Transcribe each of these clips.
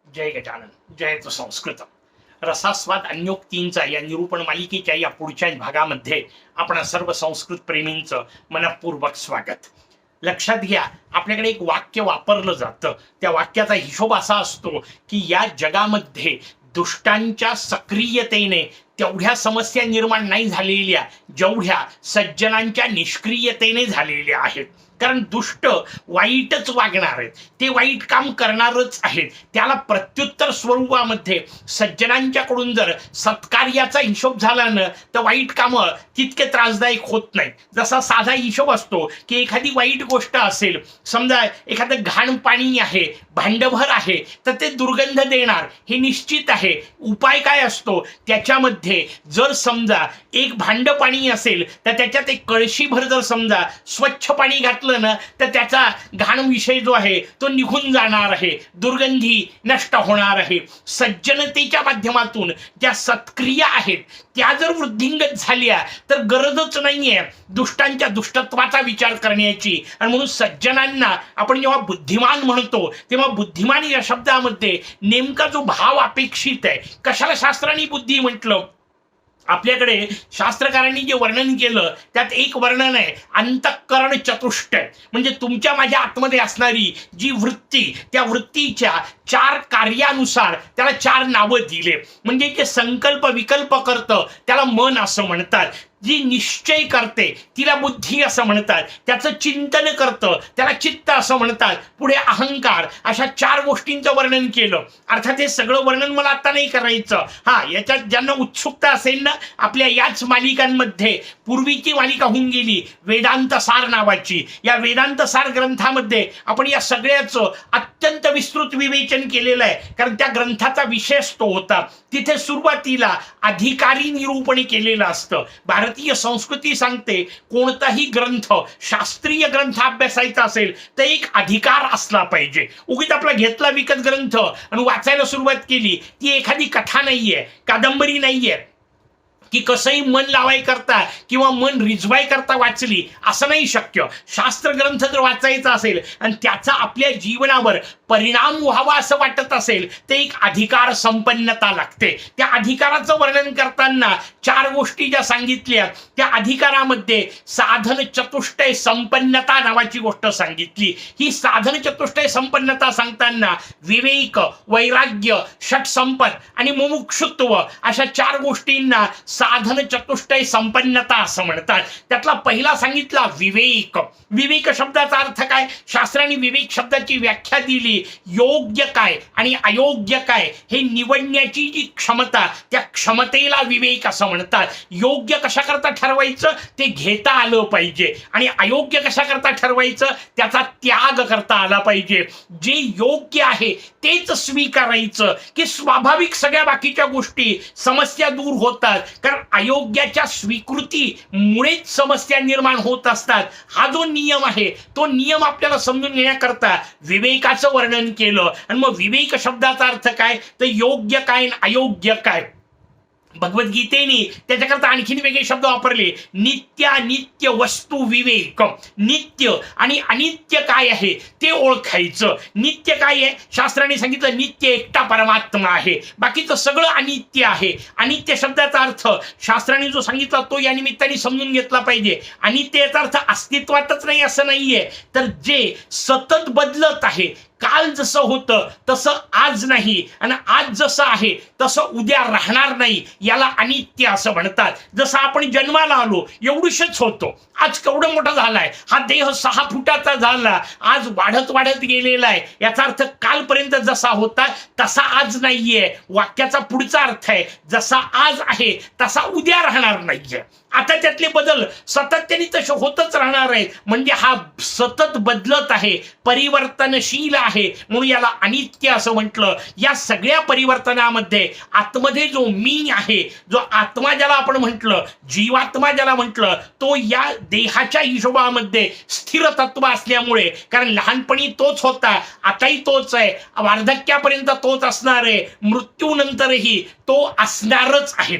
जय गजानन, जयच संस्कृत. रसास्वाद अन्योक्तींचा या निरूपण मालिकेच्या या पुढच्या भागामध्ये आपण सर्व संस्कृत प्रेमींचं मनपूर्वक स्वागत. लक्षात घ्या, आपल्याकडे एक वाक्य वापरलं जातं. त्या वाक्याचा हिशोब असा असतो की या जगामध्ये दुष्टांच्या सक्रियतेने तेवढ्या समस्या निर्माण नाही झालेल्या जेवढ्या सज्जनांच्या निष्क्रियतेने झालेल्या आहेत. कारण दुष्ट वाईटच वागणार आहेत, ते वाईट काम करणारच आहेत. त्याला प्रत्युत्तर स्वरूपामध्ये सज्जनांच्याकडून जर सत्कार्याचा हिशोब झाला ना तर वाईट कामं तितके त्रासदायक होत नाहीत. जसा साधा हिशोब असतो की एखादी वाईट गोष्ट असेल, समजा एखादं घाण पाणी आहे, भांडभर आहे, तर ते दुर्गंध देणार हे निश्चित आहे. उपाय काय असतो त्याच्यामध्ये, जर समजा एक भांड पाणी असेल तर त्याच्यात एक कळशीभर जर समजा स्वच्छ पाणी घातलं ना तर त्याचा घाण विषय जो आहे तो निघून जाणार आहे, दुर्गंधी नष्ट होणार आहे. सज्जनतेच्या माध्यमातून ज्या सत्क्रिया आहेत त्या जर वृद्धिंगत झाल्या तर गरजच नाहीये दुष्टांच्या दुष्टत्वाचा विचार करण्याची. आणि म्हणून सज्जनांना आपण जेव्हा बुद्धिमान म्हणतो तेव्हा बुद्धिमान या शब्दामध्ये नेमका जो भाव अपेक्षित आहे. कशाला शास्त्रांनी बुद्धी म्हटलं? आपल्याकडे शास्त्रकारांनी जे वर्णन केलं त्यात एक वर्णन आहे अंतःकरण चतुष्टय, म्हणजे तुमच्या माझ्या आतमध्ये असणारी जी वृत्ती, त्या वृत्तीच्या 4 कार्यानुसार त्याला 4 नावं दिले. म्हणजे जे संकल्प विकल्प करतं त्याला मन असं म्हणतात, जी निश्चय करते तिला बुद्धी असं म्हणतात, त्याचं चिंतन करतं त्याला चित्त असं म्हणतात, पुढे अहंकार, अशा 4 गोष्टींचं वर्णन केलं. अर्थात हे सगळं वर्णन मला आता नाही करायचं. याच्यात ज्यांना उत्सुकता असेल ना, आपल्या याच मालिकांमध्ये पूर्वीची मालिका होऊन गेली वेदांत सार नावाची. या वेदांत सार ग्रंथामध्ये आपण या सगळ्याचं अत्यंत विस्तृत विवेचन केलेलं आहे. कारण त्या ग्रंथाचा विशेष तो होता. तिथे सुरुवातीला अधिकारी निरूपण केलेलं असतं. भारतीय संस्कृती सांगते कोणताही ग्रंथ, शास्त्रीय ग्रंथ अभ्यासायचा असेल तर एक अधिकार असला पाहिजे. उगीच आपला घेतला विकत ग्रंथ आणि वाचायला सुरुवात केली, ती एखादी कथा नाहीये, कादंबरी नाहीये की कसंही मन लावाय करता किंवा मन रिझवाय करता वाचली, असं नाही शक्य. शास्त्र ग्रंथ जर वाचायचा असेल आणि त्याचा आपल्या जीवनावर परिणाम व्हावा असं वाटत असेल तर एक अधिकार संपन्नता लागते. त्या अधिकाराचं वर्णन करताना 4 गोष्टी ज्या सांगितल्या त्या अधिकारामध्ये साधन चतुष्टय संपन्नता नावाची गोष्ट सांगितली. ही साधन चतुष्टय संपन्नता सांगताना विवेक, वैराग्य, षटसंपद आणि मुमुक्षुत्व अशा 4 गोष्टींना साधन चतुष्टय संपन्नता असं म्हणतात. त्यातला पहिला सांगितला विवेक. विवेक शब्दाचा अर्थ काय? शास्त्रांनी विवेक शब्दाची व्याख्या दिली. योग्य काय आणि अयोग्य काय हे निवडण्याची जी क्षमता, त्या क्षमतेला विवेक असं म्हणतात. योग्य कशा करता ठरवायचं ते घेता आलं पाहिजे आणि अयोग्य कशा करता ठरवायचं त्याचा त्याग करता आला पाहिजे. जे योग्य आहे तेच स्वीकारायचं की स्वाभाविक सगळ्या बाकीच्या गोष्टी समस्या दूर होतात. कारण अयोग्याच्या स्वीकृतीमुळेच समस्या निर्माण होत असतात. हा जो नियम आहे तो नियम आपल्याला समजून घेण्याकरता विवेकाचं वर्णन केलं. आणि मग विवेक शब्दाचा अर्थ काय तर योग्य काय आणि अयोग्य काय. भगवद्गीतेने त्याच्याकरता आणखीन वेगळे शब्द वापरले. नित्य अनित्य वस्तू विवेक. नित्य आणि अनित्य काय आहे ते ओळखायचं. नित्य काय आहे? शास्त्राने सांगितलं नित्य एकटा परमात्मा आहे, बाकीचं सगळं अनित्य आहे. अनित्य शब्दाचा अर्थ शास्त्राने जो सांगितला तो या निमित्ताने समजून घेतला पाहिजे. अनित्य याचा अर्थ अस्तित्वातच नाही असं नाहीये, तर जे सतत बदलत आहे. काल जसं होतं तसं आज नाही आणि आज जसं आहे तसं उद्या राहणार नाही, याला अनित्य असं म्हणतात. जसं आपण जन्माला आलो एवढूशच होतो, आज केवढं मोठा झालाय, हा देह 6 फुटाचा झाला, आज वाढत वाढत गेलेला आहे. याचा अर्थ कालपर्यंत जसा होता तसा आज नाहीये. वाक्याचा पुढचा अर्थ आहे जसा आज आहे तसा उद्या राहणार नाहीये. आता त्यातले बदल सातत्याने तसे होतच राहणार आहेत. म्हणजे हा सतत बदलत आहे, परिवर्तनशील आहे, म्हणून याला अनित्य असं म्हटलं. या सगळ्या परिवर्तनामध्ये आतमध्ये जो मी आहे, जो आत्मा ज्याला आपण म्हटलं, जीवात्मा ज्याला म्हटलं, तो या देहाच्या हिशोबामध्ये स्थिर तत्व असल्यामुळे, कारण लहानपणी तोच होता, आताही तोच आहे, वार्धक्यापर्यंत तोच असणार आहे, मृत्यूनंतरही तो असणारच आहे.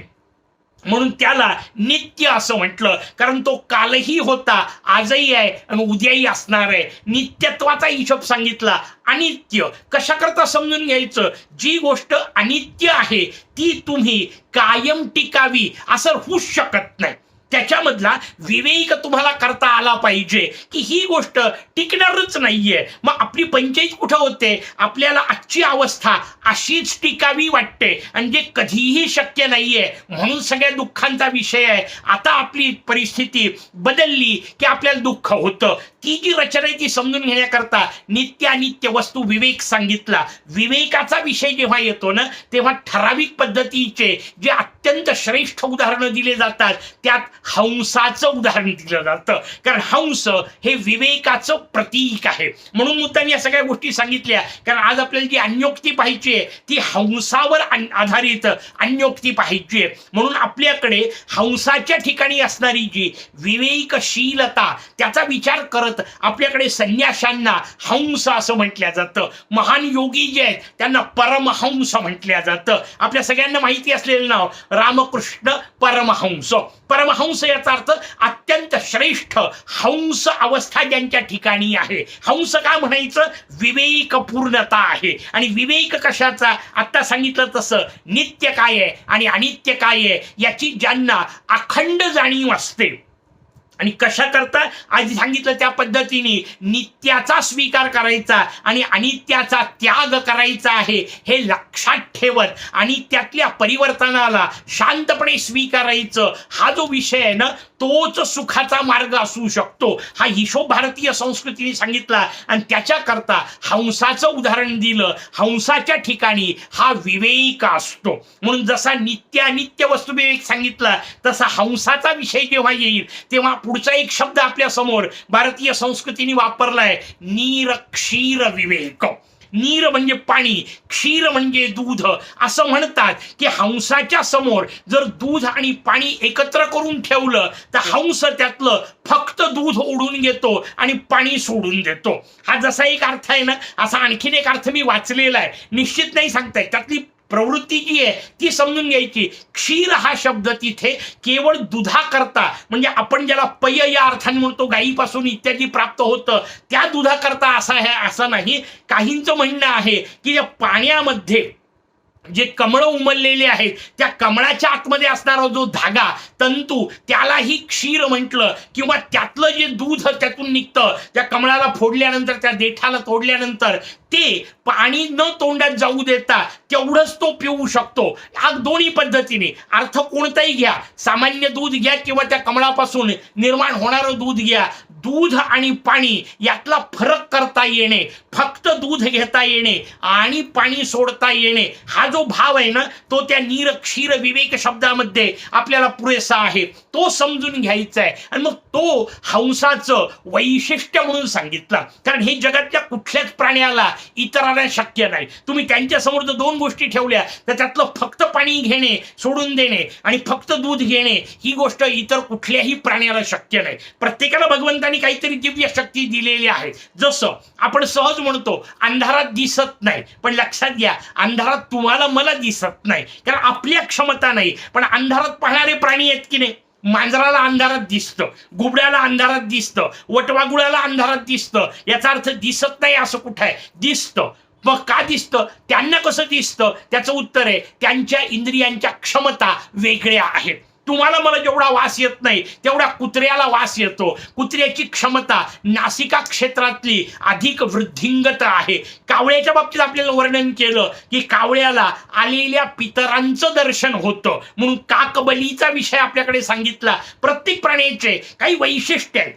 म्हणून त्याला नित्य असं म्हटलं, कारण तो कालही होता, आजही आहे आणि उद्याही असणार आहे. नित्यत्वाचा हिशोब सांगितला. अनित्य कशाकरता समजून घ्यायचं? जी गोष्ट अनित्य आहे ती तुम्ही कायम टिकावी असं होऊच शकत नाही. त्याच्यामधला विवेक तुम्हाला करता आला पाहिजे की ही गोष्ट टिकणारच नाहीये. मग आपली पंचायत कुठं होते? आपल्याला आजची अवस्था अशीच टिकावी वाटते आणि जे कधीही शक्य नाहीये, म्हणून सगळ्या दुःखांचा विषय आहे. आता आपली परिस्थिती बदलली की आपल्याला दुःख होतं. ती जी रचना आहे ती समजून घेण्याकरता नित्य अनित्य वस्तू विवेक सांगितला. विवेकाचा विषय जेव्हा येतो ना, तेव्हा ठराविक पद्धतीचे जे अत्यंत श्रेष्ठ उदाहरणं दिले जातात, त्यात हंसाचं उदाहरण दिलं जातं. कारण हंस हे विवेकाचं प्रतीक आहे. म्हणून मुद्दाम या सगळ्या गोष्टी सांगितल्या, कारण आज आपल्याला जी अन्योक्ती पाहिजे ती हंसावर आधारित अन्योक्ती पाहिजे. म्हणून आपल्याकडे हंसाच्या ठिकाणी असणारी जी विवेकशीलता, त्याचा विचार करत आपल्याकडे संन्याशांना हंस असं म्हटलं जातं. महान योगी जे आहेत त्यांना परमहंस म्हटलं जातं. आपल्या सगळ्यांना माहिती असलेलं नाव रामकृष्ण परमहंस. परमहंस याचा अर्थ अत्यंत श्रेष्ठ हंस अवस्था ज्यांच्या ठिकाणी आहे. हंस का म्हणायचं? विवेकपूर्णता आहे. आणि विवेक कशाचा? आता सांगितलं तसं नित्य काय आहे आणि अनित्य काय आहे याची ज्यांना अखंड जाणीव असते. आणि कशा करता? आधी सांगितलं त्या पद्धतीने नित्याचा स्वीकार करायचा आणि अनित्याचा त्याग करायचा आहे हे लक्षात ठेवत आणि त्यातल्या परिवर्तनाला शांतपणे स्वीकारायचं. हा जो विषय आहे ना, तोच सुखाचा मार्ग असू शकतो. हा हिशोब भारतीय संस्कृतीने सांगितला आणि त्याच्याकरता हंसाचं उदाहरण दिलं. हंसाच्या ठिकाणी हा विवेक असतो. म्हणून जसा नित्य अनित्य वस्तू विवेक सांगितला, तसा हंसाचा विषय जेव्हा येईल तेव्हा पुढचा एक शब्द आपल्या समोर भारतीय संस्कृतीने वापरलाय, नीर क्षीर विवेक. नीर म्हणजे पाणी, क्षीर म्हणजे दूध. असं म्हणतात की हंसाच्या समोर जर दूध आणि पाणी एकत्र करून ठेवलं तर हंस त्यातलं फक्त दूध ओढून घेतो आणि पाणी सोडून देतो. हा जसा एक अर्थ आहे ना, असा आणखीन एक अर्थ मी वाचलेला आहे. निश्चित नाही सांगताय, त्यातली प्रवृत्ती जी आहे ती समजून घ्यायची. क्षीर हा शब्द तिथे केवळ दुधा करता, म्हणजे आपण ज्याला पय या अर्थाने म्हणतो, गायीपासून इत्यादी प्राप्त होतं, त्या दुधा करता असा आहे असं नाही. काहींचं म्हणणं आहे की या पाण्यामध्ये जे कमळ उमललेले आहेत त्या कमळाच्या आतमध्ये असणारा जो धागा, तंतू, त्यालाही क्षीर म्हटलं. किंवा त्यातलं जे दूध त्यातून निघतं, त्या कमळाला फोडल्यानंतर, त्या देठाला तोडल्यानंतर ते पाणी न तोंडात जाऊ देता तेवढंच तो पिऊ शकतो. हा दोन्ही पद्धतीने अर्थ कोणताही घ्या, सामान्य दूध घ्या किंवा त्या कमळापासून निर्माण होणारं दूध घ्या, दूध आणि पाणी यातला फरक करता येणे, फक्त दूध घेता येणे आणि पाणी सोडता येणे, हा जो भाव आहे ना, तो त्या नीर क्षीर विवेक शब्दामध्ये आपल्याला पुरेसा आहे. तो समजून घ्यायचा आहे. आणि मग तो हंसाचं वैशिष्ट्य म्हणून सांगितलं. कारण हे जगातल्या कुठल्याच प्राण्याला इतरांना शक्य नाही. तुम्ही त्यांच्या समोर जर दोन गोष्टी ठेवल्या तर त्यातलं फक्त पाणी घेणे, सोडून देणे आणि फक्त दूध घेणे, ही गोष्ट इतर कुठल्याही प्राण्याला शक्य नाही. प्रत्येकाला भगवंतानी काहीतरी दिव्य शक्ती दिलेली आहे. जसं आपण सहज म्हणतो अंधारात दिसत नाही, पण लक्षात घ्या, अंधारात तुम्हाला मला दिसत नाही, कारण आपल्या क्षमता नाही. पण अंधारात पाहणारे प्राणी आहेत की नाही? मांजराला अंधारात दिसतं, गुबड्याला अंधारात दिसतं, वटवागुळाला अंधारात दिसतं. याचा अर्थ दिसत नाही असं कुठं आहे? दिसतं. मग का दिसतं? त्यांना कसं दिसतं? त्याचं उत्तर आहे, त्यांच्या इंद्रियांच्या क्षमता वेगळ्या आहेत. तुम्हाला मला जेवढा वास येत नाही तेवढा कुत्र्याला वास येतो. कुत्र्याची क्षमता नासिका क्षेत्रातली अधिक वृद्धिंगत आहे. कावळ्याच्या बाबतीत आपल्याला वर्णन केलं की कावळ्याला आलेल्या पितरांचं दर्शन होतं, म्हणून काकबलीचा विषय आपल्याकडे सांगितला. प्रत्येक प्राण्याचे काही वैशिष्ट्य आहेत.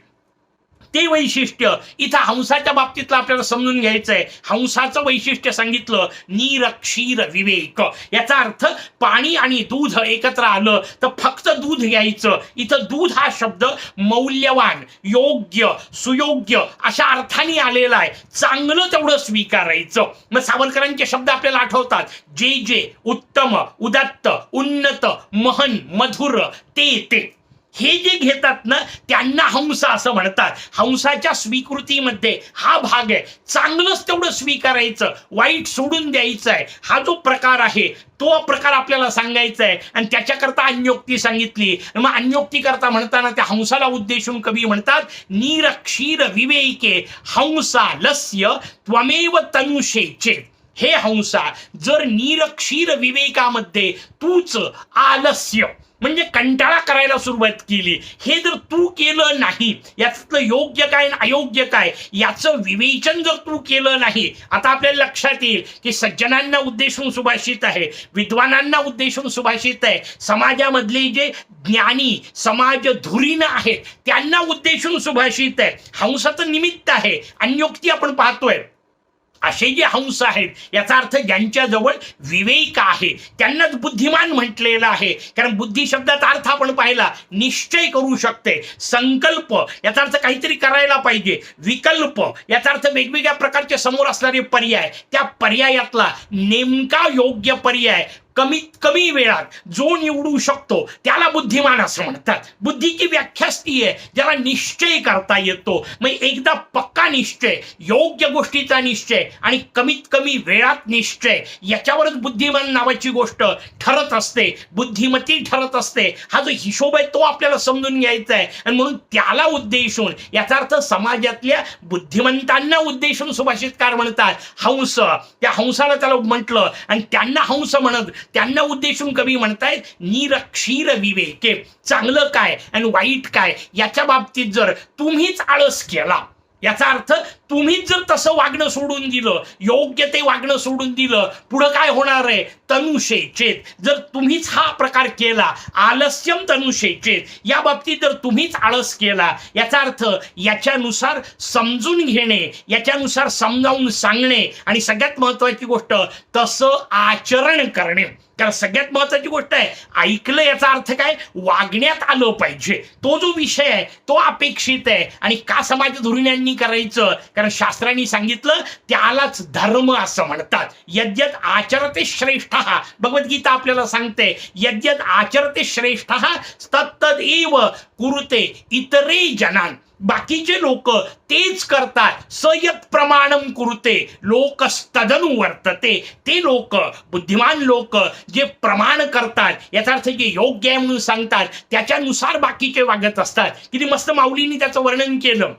ते वैशिष्ट्य इथं हंसाच्या बाबतीतलं आपल्याला समजून घ्यायचं आहे. हंसाचं वैशिष्ट्य सांगितलं, नीर क्षीर विवेक. याचा अर्थ पाणी आणि दूध एकत्र आलं तर फक्त दूध घ्यायचं. इथं दूध हा शब्द मौल्यवान, योग्य, सुयोग्य अशा अर्थाने आलेला आहे. चांगलं तेवढं स्वीकारायचं. मग सावरकरांचे शब्द आपल्याला आठवतात, जे उत्तम, उदात्त, उन्नत, महन, मधुर, ते हे जे घेतात ना त्यांना हंस असं म्हणतात. हंसाच्या स्वीकृतीमध्ये हा भाग आहे. चांगलंच तेवढं स्वीकारायचं, वाईट सोडून द्यायचं आहे. हा जो प्रकार आहे तो प्रकार आपल्याला सांगायचा आहे आणि त्याच्याकरता अन्योक्ती सांगितली. मग अन्योक्ती करता म्हणताना त्या हंसाला उद्देशून कवी म्हणतात नीरक्षीर विवेके हंसा लस्य त्वमेव तनुषेचे. हे हंसा, जर नीरक्षीर विवेकामध्ये तूच आलस्य म्हणजे कंटाळा करायला सुरुवात केली, हे जर तू केलं नाही, यातलं योग्य काय आणि अयोग्य काय याचं विवेचन जर तू केलं नाही. आता आपल्याला लक्षात येईल की सज्जनांना उद्देशून सुभाषित आहे, विद्वानांना उद्देशून सुभाषित आहे, समाजामधले जे ज्ञानी समाज धुरीण आहेत त्यांना उद्देशून सुभाषित आहे. हंस तर निमित्त आहे, अन्योक्ती आपण पाहतोय. असे जे हंस आहेत याचा अर्थ ज्यांच्याजवळ विवेक आहे त्यांनाच बुद्धिमान म्हटलेलं आहे. कारण बुद्धी शब्दाचा अर्थ आपण पाहिला निश्चय करू शकते, संकल्प याचा अर्थ काहीतरी करायला पाहिजे, विकल्प याचा अर्थ वेगवेगळ्या प्रकारचे समोर असणारे पर्याय, त्या पर्यायातला नेमका योग्य पर्याय कमीत कमी वेळात जो निवडू शकतो त्याला बुद्धिमान असं म्हणतात. बुद्धीची व्याख्याच ती आहे ज्याला निश्चय करता येतो. मग एकदा पक्का निश्चय, योग्य गोष्टीचा निश्चय आणि कमीत कमी वेळात निश्चय, याच्यावरच बुद्धिमान नावाची गोष्ट ठरत असते, बुद्धिमती ठरत असते. हा जो हिशोब आहे तो आपल्याला समजून घ्यायचा आहे आणि म्हणून त्याला उद्देशून, याचा अर्थ समाजातल्या बुद्धिमंतांना उद्देशून सुभाषितकार म्हणतात हंस. त्या हंसाला त्याला म्हटलं आणि त्यांना हंस म्हणत त्यांना उद्देशून कवी म्हणतायत निरक्षीर विवेके. चांगलं काय आणि वाईट काय याच्या बाबतीत जर तुम्हीच आळस केला, याचा अर्थ तुम्हीच जर तसं वागणं सोडून दिलं, योग्य ते वागणं सोडून दिलं, पुढं काय होणार आहे तनुषेचेत. जर तुम्हीच हा प्रकार केला, आलस्यम तनुषेचेत, या बाबतीत जर तुम्हीच आळस केला, याचा अर्थ याच्यानुसार समजून घेणे, याच्यानुसार समजावून सांगणे आणि सगळ्यात महत्वाची गोष्ट तसं आचरण करणे. कारण सगळ्यात महत्वाची गोष्ट आहे ऐकलं, याचा अर्थ काय वागण्यात आलं पाहिजे. तो जो विषय आहे तो अपेक्षित आहे. आणि का समाज धुरीण्यांनी करायचं, कारण शास्त्रांनी सांगितलं त्यालाच धर्म असं म्हणतात. यद्यत आचरते श्रेष्ठ, भगवद्गीता आपल्याला सांगते यद्यत आचरते श्रेष्ठ तत्तदेव कुरुते इतरे जनान. बाकीचे लोक तेच करतात, सयत प्रमाणम कुरुते लोकस्तदनु वर्तते. ते लोक, बुद्धिमान लोक जे प्रमाण करतात, याचा अर्थ जे योग्य आहे म्हणून सांगतात त्याच्यानुसार बाकीचे वागत असतात. किती मस्त माऊलींनी त्याचं वर्णन केलं.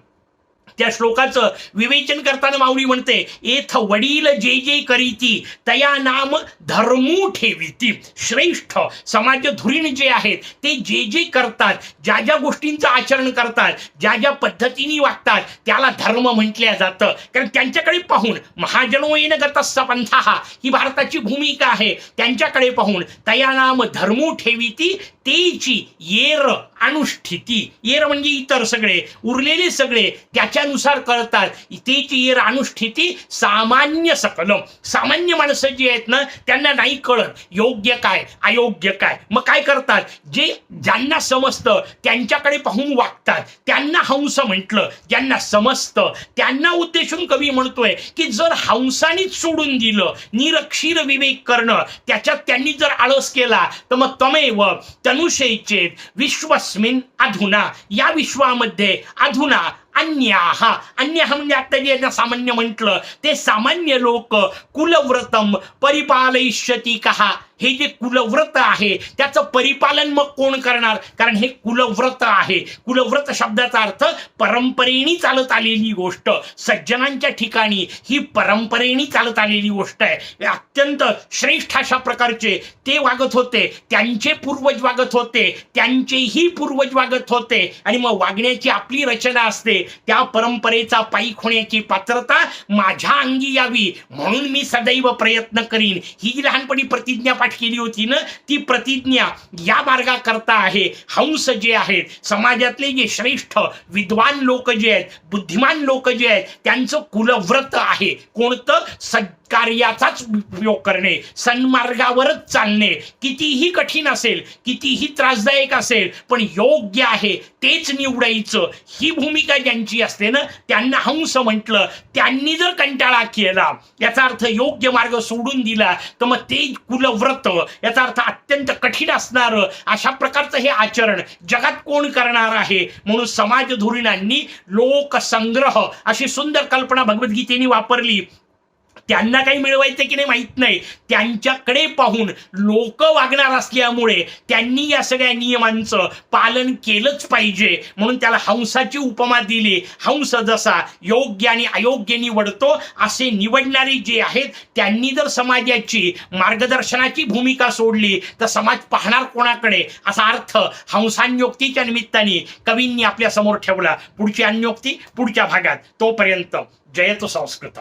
त्या श्लोकाचं विवेचन करताना माऊली म्हणते एथ वडील जे जे करीती तया नाम धर्मू ठेवीती. श्रेष्ठ समाज धुरीण जे आहेत ते जे जे करतात, ज्या ज्या गोष्टींचं आचरण करतात, ज्या ज्या पद्धतीने वागतात त्याला धर्म म्हटलं जातं. कारण त्यांच्याकडे पाहून महाजनो येन गतस्स पंथाः ही भारताची भूमिका आहे. त्यांच्याकडे पाहून तया नाम धर्मू ठेवीती तेची येर अनुष्ठिती. येर म्हणजे इतर सगळे, उरलेले सगळे त्याच्यानुसार करतात. तेची येर अनुष्ठिती सामान्य सकलम. सामान्य माणसं जी आहेत ना त्यांना नाही कळत योग्य काय अयोग्य काय. मग काय करतात, जे ज्यांना समजतं त्यांच्याकडे पाहून वागतात, त्यांना हंस म्हटलं. ज्यांना समजतं त्यांना उद्देशून कवी म्हणतोय की जर हंसानीच सोडून दिलं निरक्षीर विवेक करणं, त्याच्यात त्यांनी जर आळस केला तर मग तमेव तनुषेचेत विश्वस्मिन अधुना, या विश्वामध्ये अधुना अन्याहा. अन्याह म्हणजे आता जे सामान्य म्हटलं ते सामान्य लोक कुलव्रतम परिपालयिष्यति कहा. हे जे कुलव्रत आहे त्याचं परिपालन मग कोण करणार, कारण हे कुलव्रत आहे. कुलव्रत शब्दाचा अर्थ परंपरेने चालत आलेली गोष्ट. सज्जनांच्या ठिकाणी ही परंपरेने चालत आलेली गोष्ट आहे. अत्यंत श्रेष्ठ अशा प्रकारचे ते वागत होते, त्यांचे पूर्वज वागत होते, त्यांचेही पूर्वज वागत होते. आणि मग वागण्याची आपली रचना असते. त्या परंपरेचा पायीक होण्याची पात्रता माझ्या अंगी यावी म्हणून मी सदैव प्रयत्न करीन. ही जी लहानपणी प्रतिज्ञा केली होती ना, ती प्रतिज्ञा या मार्गाकरता आहे. हंस जे आहेत समाजातले जे श्रेष्ठ विद्वान लोक जे आहेत, बुद्धिमान लोक जे आहेत, त्यांचं कुलव्रत आहे. कोणतं? सत्कार्याचाच उपयोग करणे, सन्मार्गावरच चालणे, कितीही कठीण असेल, कितीही त्रासदायक असेल, पण योग्य आहे तेच निवडायचं, ही भूमिका ज्यांची असते ना, त्यांना हंस म्हटलं. त्यांनी जर कंटाळा केला, याचा अर्थ योग्य मार्ग सोडून दिला, तर मग ते कुलव्रत, याचा अर्थ अत्यंत कठीण असणार अशा प्रकारचं हे आचरण जगात कोण करणार आहे. म्हणून समाज धुरीणांनी लोकसंग्रह अशी सुंदर कल्पना भगवद्गीतेने वापरली. त्यांना काही मिळवायचं की नाही माहित नाही, त्यांच्याकडे पाहून लोक वागणार असल्यामुळे त्यांनी या सगळ्या नियमांचं पालन केलंच पाहिजे, म्हणून त्याला हंसाची उपमा दिली. हंस जसा योग्य आणि अयोग्य निवडतो, असे निवडणारी जे आहेत त्यांनी जर समाजाची मार्गदर्शनाची भूमिका सोडली तर समाज पाहणार कोणाकडे, असा अर्थ हंसान्योक्तीच्या निमित्ताने कवींनी आपल्या समोर ठेवला. पुढची अन्योक्ती पुढच्या भागात. तोपर्यंत जयतु संस्कृत.